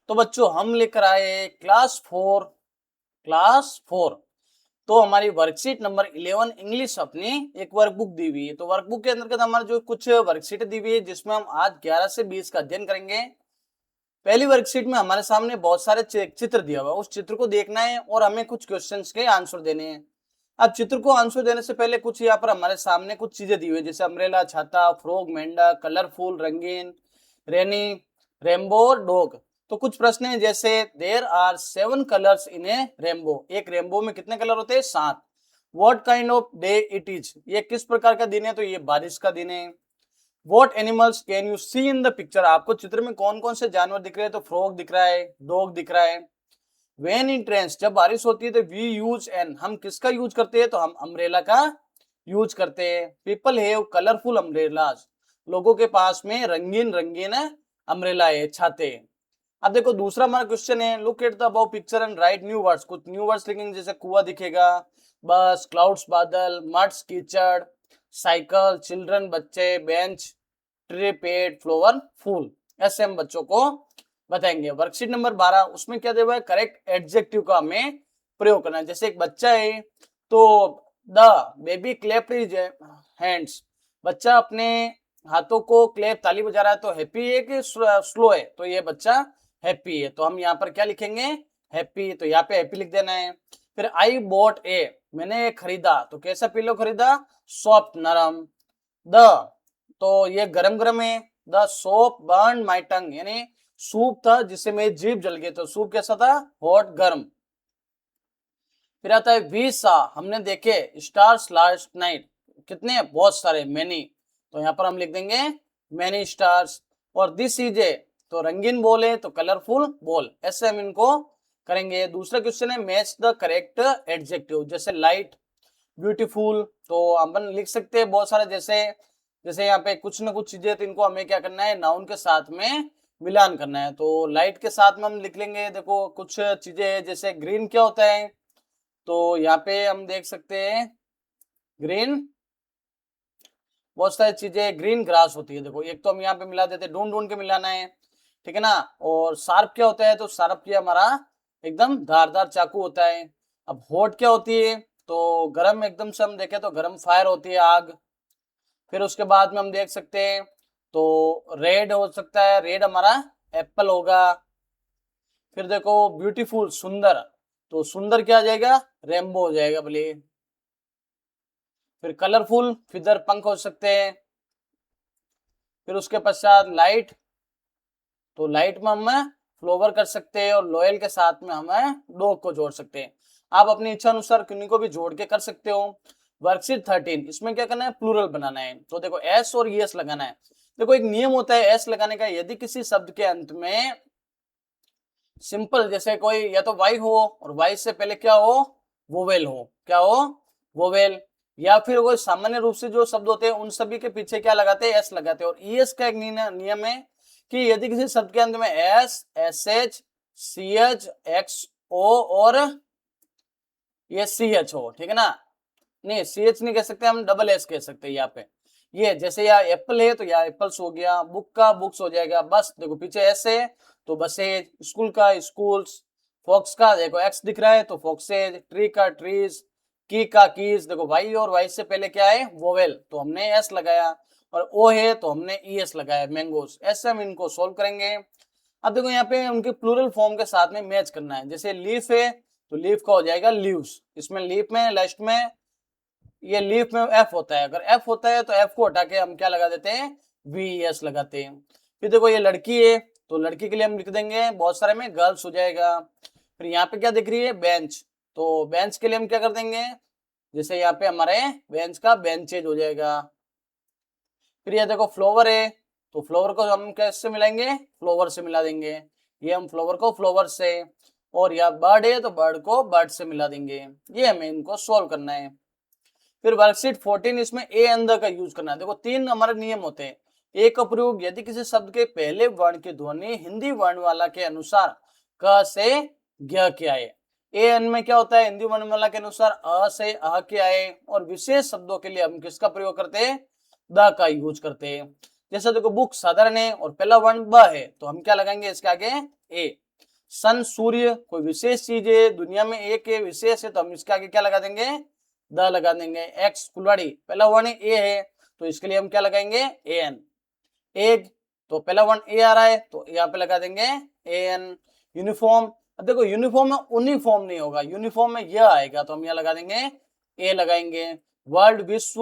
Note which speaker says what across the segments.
Speaker 1: तो बच्चों हम लिख रहे हैं क्लास 4। तो हमारी वर्कशीट नंबर 11 इंग्लिश अपनी एक वर्कबुक दी हुई है। तो वर्कबुक के अंतर्गत हमारे जो कुछ वर्कशीट दी हुई है जिसमें हम आज 11 से 20 का अध्ययन करेंगे। पहली वर्कशीट में हमारे सामने बहुत सारे चित्र दिया हुआ है, उस चित्र को देखना है और हमें कुछ क्वेश्चंस के आंसर देने हैं। अब चित्र को आंसर देने से पहले कुछ यहाँ पर हमारे सामने कुछ चीजें दी हुई है, जैसे अम्ब्रेला, छाता, फ्रॉग, मेंढक, कलरफुल, रंगीन, रेनी, रेनबो और डॉग। तो कुछ प्रश्न है जैसे there are 7 colours in a rainbow. एक रेनबो में कितने कलर होते हैं? 7। What kind of day it is. ये किस प्रकार का दिन है? तो ये बारिश का दिन है। What animals can you see in the picture? आपको चित्र में कौन कौन से जानवर दिख रहे हैं? तो फ्रॉग दिख रहा है, डॉग दिख रहा है। When in trains, जब बारिश होती है तो we use an, हम किसका यूज करते हैं? तो हम अम्ब्रेला का यूज करते हैं। People have colorful umbrellas, लोगों के पास में रंगीन रंगीन अम्ब्रेला है, छाते। अब देखो दूसरा हमारा क्वेश्चन है, look at the above picture and right new words. कुछ न्यू वर्ड्स लिखेंगे, जैसे कुआं दिखेगा, बस, क्लाउड्स बादल, मड्स कीचड़, साइकिल, चिल्ड्रन बच्चे, बेंच, ट्री, पेड़, फ्लावर, फूल। ऐसे हम बच्चों को बताएंगे। वर्कशीट नंबर 12 उसमें क्या दिया हुआ है? करेक्ट एडजेक्टिव का हमें प्रयोग करना है। जैसे एक बच्चा है तो the baby clapped his hands, बच्चा अपने हाथों को क्लैप ताली बजा रहा है। तो हैप्पी है कि स्लो है? तो ये बच्चा हैप्पी है, तो हम यहाँ पर क्या लिखेंगे? हैप्पी। तो यहाँ पे हैप्पी लिख देना है। फिर आई बॉट ए, मैंने खरीदा, तो कैसा पिलो खरीदा? सॉफ्ट, नरम। द, तो ये गरम गरम है। द सोप बर्न माई टंग, यानी सूप था जिससे मेरी जीभ जल गई। तो सूप कैसा था? हॉट, गर्म। फिर आता है वी सा, हमने देखे स्टार्स लास्ट नाइट, कितने? बहुत सारे, मैनी। तो यहाँ पर हम लिख देंगे मैनी स्टार्स। और दिस इज ए, तो रंगीन बॉल है तो कलरफुल बॉल। ऐसे हम इनको करेंगे। दूसरा क्वेश्चन है मैच द करेक्ट एडजेक्टिव। जैसे लाइट, ब्यूटीफुल, तो अपन लिख सकते हैं बहुत सारे। जैसे जैसे यहाँ पे कुछ ना कुछ चीजें, तो इनको हमें क्या करना है? नाउन के साथ में मिलान करना है। तो लाइट के साथ में हम लिख लेंगे, देखो कुछ चीजें, जैसे ग्रीन क्या होता है? तो यहाँ पे हम देख सकते हैं ग्रीन, बहुत सारी चीजें, ग्रीन ग्रास होती है। देखो एक तो हम यहाँ पे मिला देते हैं, ढूंढ ढूंढ के मिलाना है, ठीक है ना। और शार्प क्या होता है? तो शार्प क्या हमारा एकदम धारदार चाकू होता है। अब हॉट क्या होती है? तो गर्म, एकदम से हम देखें तो गर्म फायर होती है, आग। फिर उसके बाद में हम देख सकते हैं तो रेड हो सकता है, रेड हमारा एप्पल होगा। फिर देखो ब्यूटीफुल, सुंदर, तो सुंदर क्या आ जाएगा? रेनबो हो जाएगा बोलिए। फिर कलरफुल, फिदर, पंख हो सकते हैं। फिर उसके पश्चात लाइट, तो लाइट में हम फ्लोवर कर सकते हैं, और लॉयल के साथ में हमें डॉग को जोड़ सकते हैं। आप अपनी इच्छा अनुसार किन्हीं को भी जोड़ के कर सकते हो। वर्कशीट 13 इसमें क्या करना है? प्लूरल बनाना है। तो देखो एस और ईएस लगाना है। देखो एक नियम होता है एस लगाने का, यदि किसी शब्द के अंत में सिंपल, जैसे कोई या तो वाई हो और वाई से पहले क्या हो? वोवेल हो। क्या हो? वोवेल। या फिर कोई सामान्य रूप से जो शब्द होते हैं उन सभी के पीछे क्या लगाते हैं? एस लगाते हैं। और ईएस का एक नियम है कि यदि किसी शब्द के अंत में S, S H, C H, X O और ये सी एच हो, ठीक है ना। नहीं, सी एच नहीं कह सकते, हम डबल एस कह सकते हैं यहाँ पे। ये जैसे यहाँ एप्पल है तो यहाँ एप्पल्स हो गया, बुक का बुक्स हो जाएगा। बस देखो पीछे एस है तो बसेज, स्कूल का स्कूल्स, फॉक्स का देखो एक्स दिख रहा है तो फॉक्सेज, ट्री का ट्रीज, की का कीज। देखो वाई और वाई से पहले क्या है? वोवेल, तो हमने एस लगाया। और ओ है तो हमने ई एस लगाया, मैंगोस। ऐसे हम इनको सोल्व करेंगे। अब देखो यहाँ पे उनके प्लूरल फॉर्म के साथ में मैच करना है। जैसे लीफ है तो लीफ का हो जाएगा लीव्स। इसमें लीफ में लास्ट में ये लीफ में एफ होता है, अगर एफ होता है तो एफ को हटा के हम क्या लगा देते हैं? वी एस लगाते हैं। फिर देखो ये लड़की है तो लड़की के लिए हम लिख देंगे बहुत सारे में गर्ल्स हो जाएगा। फिर यहाँ पे क्या दिख रही है? बेंच, तो बेंच के लिए हम क्या कर देंगे? जैसे यहाँ पे हमारे बेंच का बेंचेज हो जाएगा। फिर ये देखो फ्लावर है तो फ्लावर को हम कैसे मिलाएंगे? फ्लावर से मिला देंगे। ये हम फ्लावर को फ्लावर से। और यह बर्ड है तो बर्ड को बर्ड से मिला देंगे। ये हमें इनको सोल्व करना है। फिर वर्कशीट 14 इसमें ए अंदर का यूज करना है। देखो 3 हमारे नियम होते हैं। ए का प्रयोग यदि किसी शब्द के पहले वर्ण की ध्वनि हिंदी वर्णमाला के अनुसार क से ज्ञ के आए। ए अन में क्या होता है? हिंदी वर्णमाला के अनुसार अ से अह के आए। और विशेष शब्दों के लिए हम किसका प्रयोग करते हैं? द का यूज करते हैं। जैसे देखो बुक साधारण है और पहला वर्ण ब है तो हम क्या लगाएंगे इसके आगे? ए। सन सूर्य कोई विशेष चीज है, दुनिया में एक है, विशेष है, तो हम इसके आगे क्या लगा देंगे, द लगा देंगे। एक्स कुल्हाड़ी, पहला वर्ण ए है तो इसके लिए हम क्या लगाएंगे, ए एन। एग, तो पहला वर्ण ए आ रहा है तो यहाँ पे लगा देंगे ए एन। यूनिफॉर्म, अब देखो यूनिफॉर्म में यूनिफॉर्म नहीं होगा, यूनिफॉर्म में यह आएगा तो हम यहाँ लगा देंगे ए लगाएंगे। वर्ल्ड विश्व,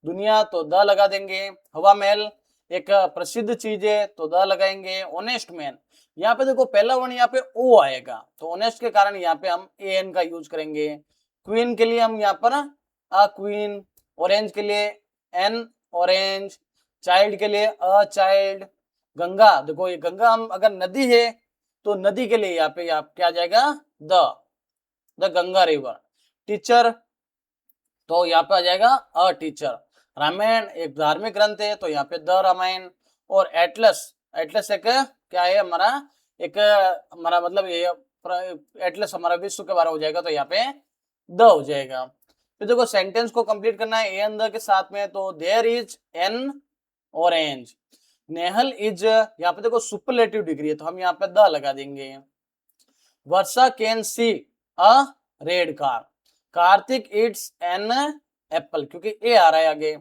Speaker 1: दुनिया तो द लगा देंगे। हवा महल एक प्रसिद्ध चीज है तो द लगाएंगे। ऑनेस्ट मैन, यहाँ पे देखो पहला वर्ण यहाँ पे ओ आएगा तो ऑनेस्ट के कारण यहाँ पे हम ए एन का यूज करेंगे। क्वीन के लिए हम यहाँ पर अ क्वीन, ऑरेंज के लिए एन ऑरेंज, चाइल्ड के लिए अ चाइल्ड। गंगा, देखो ये गंगा हम अगर नदी है तो नदी के लिए यहाँ पे क्या आ जाएगा, द गंगा रिवर। टीचर, तो यहाँ पे आ जाएगा अ टीचर। रामायण एक धार्मिक ग्रंथ है तो यहाँ पे द रामायण। और एटलस, एटलस एक क्या है हमारा, एक हमारा मतलब ये एटलस हमारा विश्व के बारे में हो जाएगा तो यहाँ पे द हो जाएगा। फिर देखो सेंटेंस को कंप्लीट करना है ए एन द के साथ में, तो there is an orange. Nehal is, यहाँ पे देखो सुपरलेटिव डिग्री है तो हम यहाँ पे द लगा देंगे। Varsha can see a red car. Kartik it's an apple, क्योंकि ए आ रहा है आगे।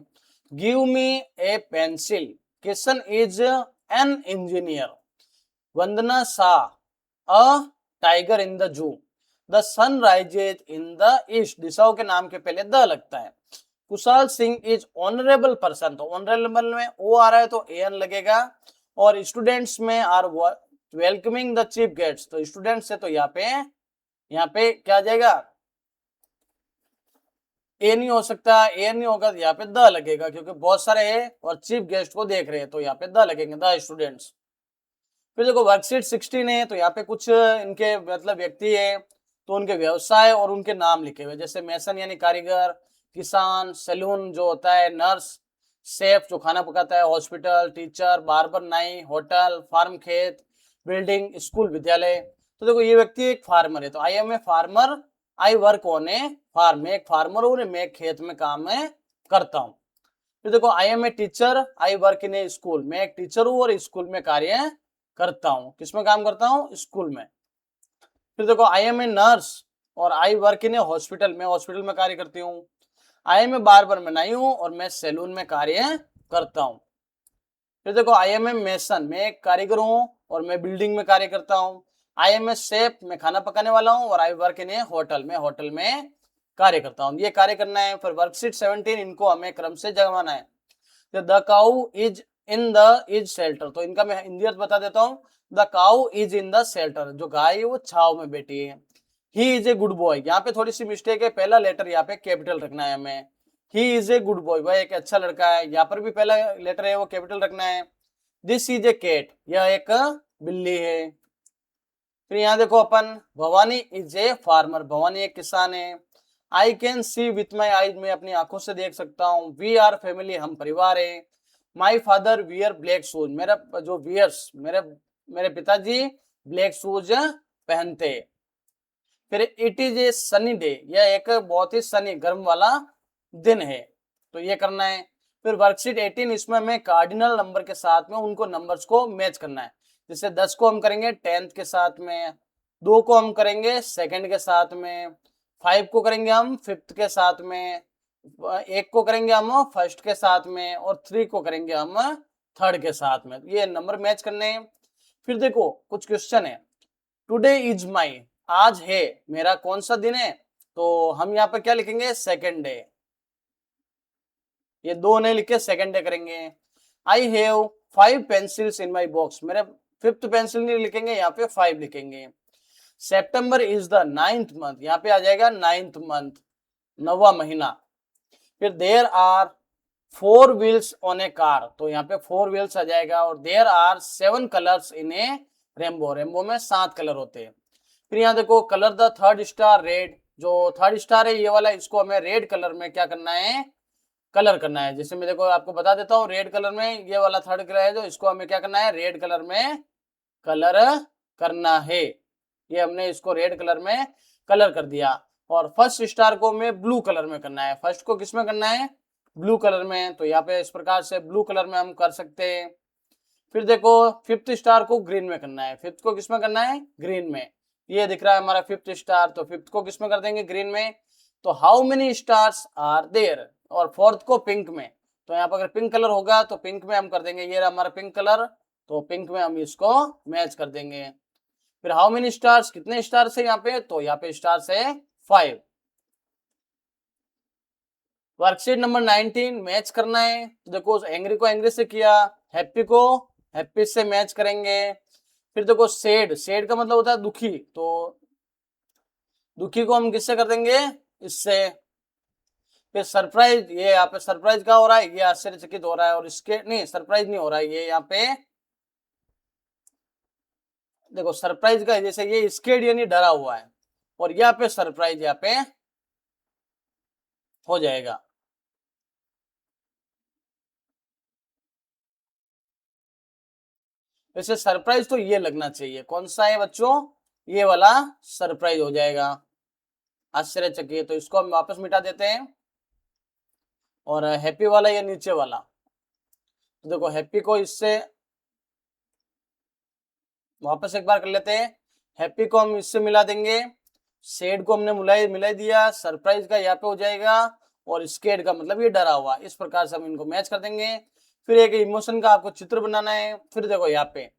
Speaker 1: Give me a pencil, Kishan is an engineer. Vandana saw a tiger in the zoo. The sun rises in the east, दिशाओं के नाम के पहले द लगता है। Kushal Singh is honourable person, तो ऑनरेबल में ओ आ रहा है तो ए एन लगेगा। और स्टूडेंट्स में are welcoming the chief guests, तो स्टूडेंट्स है तो यहाँ पे क्या आ जाएगा, ए नहीं हो सकता, ए नहीं होगा तो यहाँ पे द लगेगा क्योंकि बहुत सारे है और चीफ गेस्ट को देख रहे हैं तो यहाँ पे द लगेंगे, द स्टूडेंट्स। फिर देखो वर्कशीट 16 है तो यहाँ पे कुछ इनके मतलब व्यक्ति है तो उनके व्यवसाय और उनके नाम लिखे हुए, जैसे मैसन यानी कारीगर, किसान, सैलून जो होता है, नर्स, शेफ जो खाना पकाता है, हॉस्पिटल, टीचर, बार्बर नाई, होटल, फार्म खेत, बिल्डिंग, स्कूल, विद्यालय। तो देखो ये व्यक्ति एक फार्मर है तो I am a farmer, I work on a farm, मैं एक फार्मर हूँ, मैं एक खेत में काम में करता हूँ। फिर देखो I am a teacher, I work in a school, मैं एक टीचर हूँ और स्कूल में कार्य करता हूँ। किसमें काम करता हूँ, स्कूल में। फिर देखो आई एम ए नर्स और आई वर्क इन ए हॉस्पिटल, मैं हॉस्पिटल में कार्य करती हूँ। आई एम ए बार्बर, मैं नाई हूँ और मैं सैलून में कार्य करता हूँ। फिर देखो आई एम ए मेसन, मैं एक कारीगर हूँ और मैं बिल्डिंग में कार्य करता हूँ। आई एम ए शेफ, मैं खाना पकाने वाला हूँ। और आई वर्क इन ए होटल, मैं होटल में कार्य करता हूँ। ये कार्य करना है। फिर वर्कशीट 17 इनको हमें क्रम से जगवाना है। The cow is in the is shelter, तो इनका मैं हिंदी अर्थ बता देता हूँ। The cow is in the shelter, जो गाय है वो छाव में बैठी है। He is a good boy, यहाँ पे थोड़ी सी मिस्टेक है, पहला लेटर यहाँ पे कैपिटल रखना है हमें। He is a good boy, वह एक अच्छा लड़का है, यहाँ पर भी पहला लेटर है वो कैपिटल रखना है। दिस इज ए कैट, यह एक बिल्ली है। फिर यहाँ देखो अपन, Bhavani is a farmer, Bhavani एक किसान है। I can see with my eyes, मैं अपनी आंखों से देख सकता हूँ। वी आर फैमिली, हम परिवार है। My father wear black shoes, मेरा जो वियर्स, मेरे पिताजी ब्लैक शूज पहनते। फिर it is a sunny day, यह एक बहुत ही सनी गर्म वाला दिन है, तो ये करना है। फिर वर्कशीट 18 इसमें हमें कार्डिनल नंबर के साथ में उनको नंबर्स को मैच करना है। जैसे 10 को हम करेंगे 10th के साथ में, 2 को हम करेंगे 2nd के साथ में, 5 को करेंगे हम 5th के साथ में, 1 को करेंगे हम 1st के साथ में और 3 को करेंगे हम 3rd के साथ में। ये नंबर मैच करने हैं। फिर देखो कुछ क्वेश्चन है। टुडे इज माई, आज है मेरा कौन सा दिन है, तो हम यहाँ पे क्या लिखेंगे, 2nd डे। ये 2 नहीं लिखे, 2nd डे करेंगे। I have 5 pencils in my box, मेरे 5th पेंसिल नहीं लिखेंगे, यहाँ पे 5 लिखेंगे। September is the 9th month, यहाँ पे आ जाएगा 9th मंथ, 9वां महीना। फिर there are 4 wheels on a car, तो यहाँ पे 4 व्हील्स आ जाएगा। और there are 7 colours in a rainbow, rainbow में 7 कलर होते हैं। फिर यहाँ देखो colour the 3rd star red, जो 3rd स्टार है ये वाला, इसको हमें रेड कलर में क्या करना है, कलर करना है। जैसे मैं देखो आपको बता देता हूँ, रेड कलर में ये वाला 3rd कलर है जो, इसको हमें क्या करना है, रेड कलर में कलर करना है। ये हमने इसको रेड कलर में कलर कर दिया। और फर्स्ट स्टार को हमें ब्लू कलर में करना है। फर्स्ट को किस में करना है, ब्लू कलर में, तो यहाँ पे इस प्रकार से ब्लू कलर में हम कर सकते हैं। फिर देखो फिफ्थ स्टार को ग्रीन में करना है, फिफ्थ को किसमें करना है, ग्रीन में। ये दिख रहा है हमारा फिफ्थ स्टार, तो फिफ्थ को किसमें कर देंगे, ग्रीन में। तो how many stars are there, और फोर्थ को पिंक में। तो यहाँ पर अगर पिंक कलर होगा तो पिंक में हम कर देंगे, ये रहा हमारा पिंक कलर, तो पिंक में हम इसको मैच कर देंगे। फिर हाउ मेनी स्टार्स, कितने स्टार्स है यहाँ पे, तो यहाँ पे स्टार्स है 5। वर्कशीट नंबर 19 मैच करना है। तो देखो एंग्री को एंग्री से किया, हैप्पी को हैप्पी से मैच करेंगे। फिर देखो सैड, सैड का मतलब होता है दुखी, तो दुखी को हम किससे कर देंगे, इससे। फिर सरप्राइज, ये यहाँ पे सरप्राइज का हो रहा है, ये आश्चर्यचकित हो रहा है, और इसके नहीं सरप्राइज नहीं हो रहा है, ये यहाँ पे देखो सरप्राइज का जैसे ये स्केड यानी डरा हुआ है, और यहाँ पे सरप्राइज यहाँ पे हो जाएगा। वैसे सरप्राइज तो ये लगना चाहिए, कौन सा है बच्चों, ये वाला सरप्राइज हो जाएगा, आश्चर्यचकित। तो इसको हम वापस मिटा देते हैं, और हैप्पी वाला ये नीचे वाला, तो देखो हैप्पी को इससे वापस एक बार कर लेते हैं। हैप्पी को हम इससे मिला देंगे, सैड को हमने मिला दिया, सरप्राइज का यहाँ पे हो जाएगा, और स्केड का मतलब ये डरा हुआ। इस प्रकार से हम इनको मैच कर देंगे। फिर एक इमोशन का आपको चित्र बनाना है। फिर देखो यहाँ पे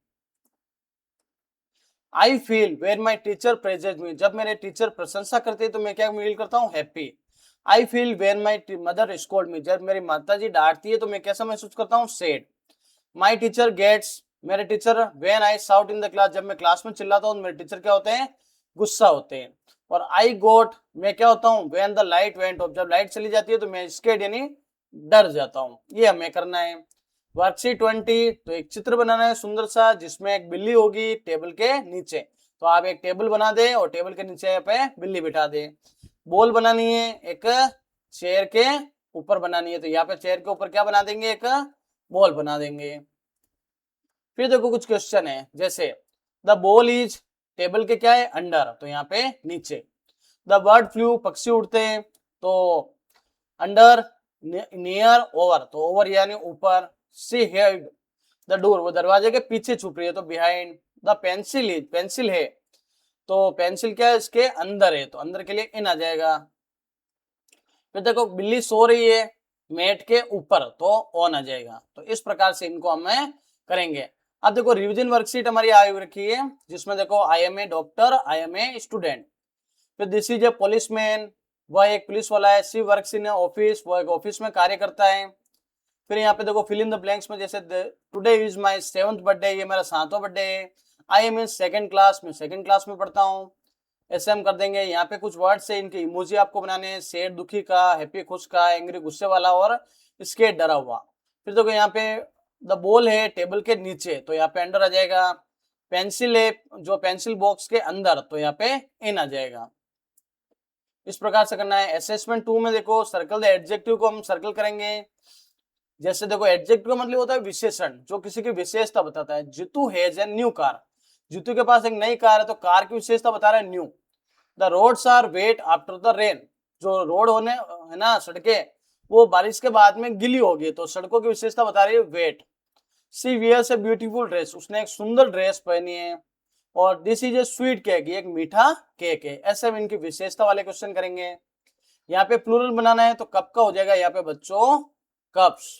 Speaker 1: I feel where my teacher praises me, जब मेरे टीचर प्रशंसा करते हैं तो मैं क्या फील करता हूँ, happy. I feel where my mother scold me, जब मेरी माता जी डांटती है तो मैं कैसा महसूस करता हूँ, सैड। माई टीचर गेट्स, मेरे teacher when I shout in the class, जब मैं क्लास में चिल्लाता हूँ मेरे टीचर क्या होते हैं, गुस्सा होते हैं। और आई गोट, मैं क्या होता हूँ, when the light went of, जब लाइट चली जाती है तो मैं स्केड यानी डर जाता हूँ। ये हमें करना है। वर्कशीट 20, तो एक चित्र बनाना है सुंदर सा, जिसमें एक बिल्ली होगी टेबल के नीचे। तो आप एक टेबल बना दे और टेबल के नीचे पे बिल्ली बिठा दे। बॉल बनानी है एक चेयर के ऊपर बनानी है, तो यहाँ पे चेयर के ऊपर क्या बना देंगे, एक बॉल बना देंगे। फिर देखो कुछ क्वेश्चन है, जैसे द बॉल इज, टेबल के क्या है, अंडर, तो यहाँ पे नीचे। द बर्ड फ्लू, पक्षी उड़ते हैं, तो अंडर, नियर, ओवर, तो ओवर यानी ऊपर। सी हेड द डोर, वो दरवाजे के पीछे छुप रही है, तो behind. The pencil is, pencil है, तो पेंसिल क्या है, इसके अंदर है, तो अंदर के लिए इन आ जाएगा। फिर देखो बिल्ली सो रही है मैट के ऊपर, तो ऑन आ जाएगा। तो इस प्रकार से इनको हमें करेंगे। अब देखो रिवीजन वर्कशीट हमारी आई रखी है, जिसमें देखो I am a doctor, I am a student. फिर दिस इज ए पुलिसमैन, वह एक पुलिस वाला है। सी वर्क्स इन ऑफिस, वो एक ऑफिस में कार्य करता है। फिर यहाँ पे देखो फिल इन द ब्लैंक्स में, जैसे today is my 7th birthday, ये मेरा 7वां बर्थडे है। I am in second class, में सेकंड क्लास में पढ़ता हूँ। ऐसे हम कर देंगे। यहाँ पे कुछ वर्ड्स है, इनके इमोजी आपको बनाने हैं, सैड दुखी का, हैप्पी खुश का, एंग्री गुस्से वाला, और स्केड डरा हुआ। फिर देखो यहाँ पे द बॉल है टेबल के नीचे, तो यहाँ पे अंडर आ जाएगा। पेंसिल है जो पेंसिल बॉक्स के अंदर, तो यहाँ पे इन आ जाएगा। इस प्रकार से करना है। असेसमेंट 2 में देखो सर्कल द एडजेक्टिव को हम सर्कल करेंगे। जैसे देखो एडजेक्टिव का मतलब होता है विशेषण, जो किसी की विशेषता बताता है। Jitu has a new car, Jitu के पास एक नई कार है, तो कार की विशेषता बता रहा है new. The roads are wet after the rain, जो रोड होने है ना सड़कें, वो बारिश के बाद में गिली होगी, तो सड़कों की विशेषता बता रही है wet. She wears a beautiful dress, उसने एक सुंदर ड्रेस पहनी है। और this is a sweet cake, ये एक मीठा केक है। ऐसे हम इनकी विशेषता वाले क्वेश्चन करेंगे। यहाँ पे प्लूरल बनाना है, तो कप का हो जाएगा यहाँ पे बच्चों कप्स।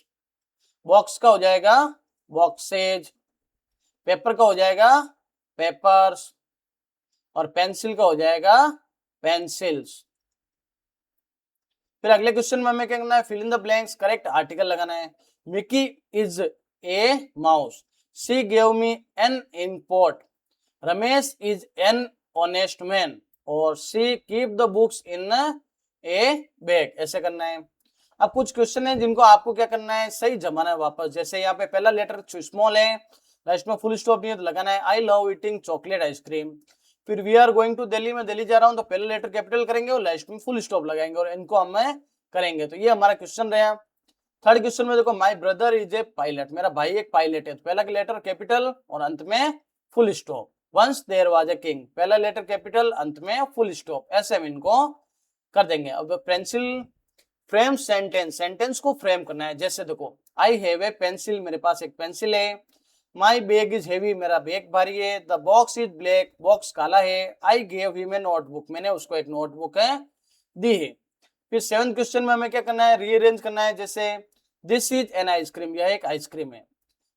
Speaker 1: बॉक्स का हो जाएगा बॉक्सेज। पेपर का हो जाएगा पेपर्स, और पेंसिल का हो जाएगा पेंसिल्स। फिर अगले क्वेश्चन में हमें क्या करना है, fill in the blanks, correct article लगाना है। Mickey is a mouse, she gave me an import, Ramesh is an honest man, और she keep the books in a bag. ऐसे करना है। अब कुछ क्वेश्चन है जिनको आपको क्या करना है, सही जमाना है वापस। जैसे यहाँ पे पहला लेटर स्मॉल है, लास्ट में फुल स्टॉप नहीं है, तो लगाना है I love eating chocolate ice cream. फिर we are going to Delhi, में दिल्ली जा रहा हूँ, तो पहले लेटर कैपिटल करेंगे और लास्ट में फुल स्टॉप लगाएंगे, और इनको हम करेंगे। तो ये हमारा क्वेश्चन रहा। थर्ड क्वेश्चन में देखो my brother is a pilot, मेरा भाई एक पायलट है, तो पहला लेटर कैपिटल और अंत में full stop. Once there was a king, पहला लेटर कैपिटल अंत में फुल स्टॉप। ऐसे हम इनको कर देंगे। अब पेंसिल फ्रेम सेंटेंस, सेंटेंस को फ्रेम करना है। जैसे देखो आई हैव ए पेंसिल, मेरे पास एक पेंसिल है। माई बैग इज हेवी, मेरा बैग भारी है। The box is black, box काला है। I gave him a notebook, मैंने उसको एक नोटबुक है दी है। फिर 7th क्वेश्चन में हमें क्या करना है, रीअरेंज करना है। जैसे दिस इज एन आइसक्रीम, यह एक आइसक्रीम है।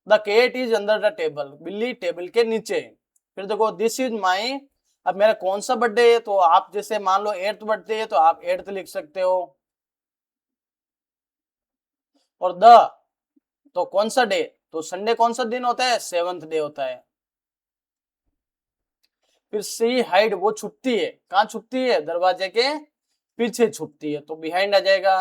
Speaker 1: The cat is under the table, बिल्ली टेबल के नीचे है। फिर देखो दिस इज माई, अब मेरा कौन सा बर्थडे है, तो आप जैसे मान लो 8th बर्थडे है तो आप 8th लिख सकते हो। और द, तो कौन सा डे, तो संडे कौन सा दिन होता है, 7th डे होता है। फिर सी हाइड, वो छुपती है, कहाँ छुपती है, दरवाजे के पीछे छुपती है, तो बिहाइंड आ जाएगा।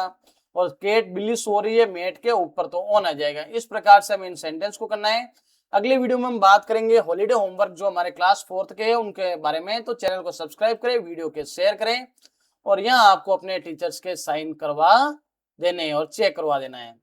Speaker 1: और केट, बिल्ली सो रही है मेट के ऊपर, तो ऑन आ जाएगा। इस प्रकार से हमें इन सेंटेंस को करना है। अगले वीडियो में हम बात करेंगे हॉलीडे होमवर्क जो हमारे क्लास 4th के हैं उनके बारे में। तो चैनल को सब्सक्राइब करें, वीडियो के शेयर करें, और यहाँ आपको अपने टीचर्स के साइन करवा देने और चेक करवा देना है।